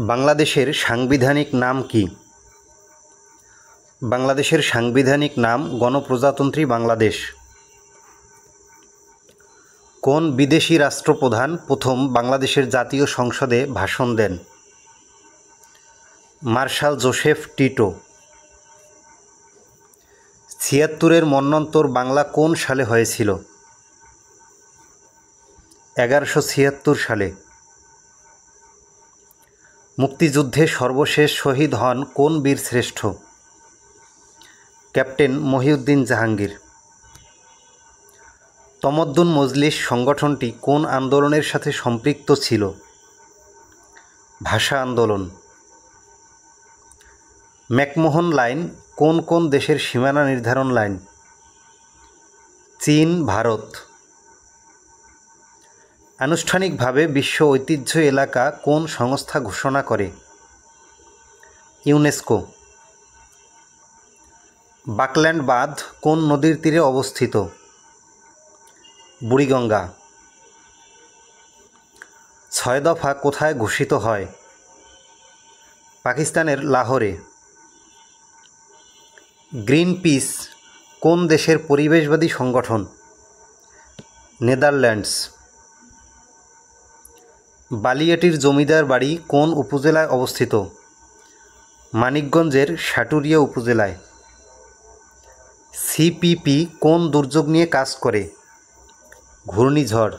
বাংলাদেশের সাংবিধানিক নাম কি? বাংলাদেশের সাংবিধানিক নাম গণপ্রজাতন্ত্রী বাংলাদেশ। কোন বিদেশি রাষ্ট্রপ্রধান প্রথম বাংলাদেশের জাতীয় সংসদে ভাষণ দেন? Marshal Joseph Tito. ৭৬-এর মন্বন্তর বাংলা কোন সালে হয়েছিল? ১১৭৬ সালে। মুক্তিযুদ্ধে সর্বশেষ শহীদ হন কোন বীর শ্রেষ্ঠ? ক্যাপ্টেন মহিউদ্দিন জাহাঙ্গীর। তমদ্দুন মজলিস সংগঠনটি কোন আন্দোলনের সাথে সম্পৃক্ত ছিল? ভাষা আন্দোলন। ম্যাকমোহন লাইন কোন কোন দেশের সীমানা নির্ধারণ লাইন? চীন, ভারত। আনুষ্ঠানিকভাবে বিশ্ব ঐতিহ্য এলাকা কোন সংস্থা ঘোষণা করে? ইউনেস্কো। বাকল্যান্ড বাঁধ কোন নদীর তীরে অবস্থিত? বুড়িগঙ্গা। ৬ দফা কোথায় ঘোষিত হয়? পাকিস্তানের লাহোরে। গ্রিন পিস কোন দেশের পরিবেশবাদী সংগঠন? নেদারল্যান্ডস। বালিয়াটির জমিদার বাড়ি কোন উপজেলায় অবস্থিত? মানিকগঞ্জের সাটুরিয়া উপজেলায়। সিপিপি কোন দুর্যোগ নিয়ে কাজ করে? ঘূর্ণিঝড়।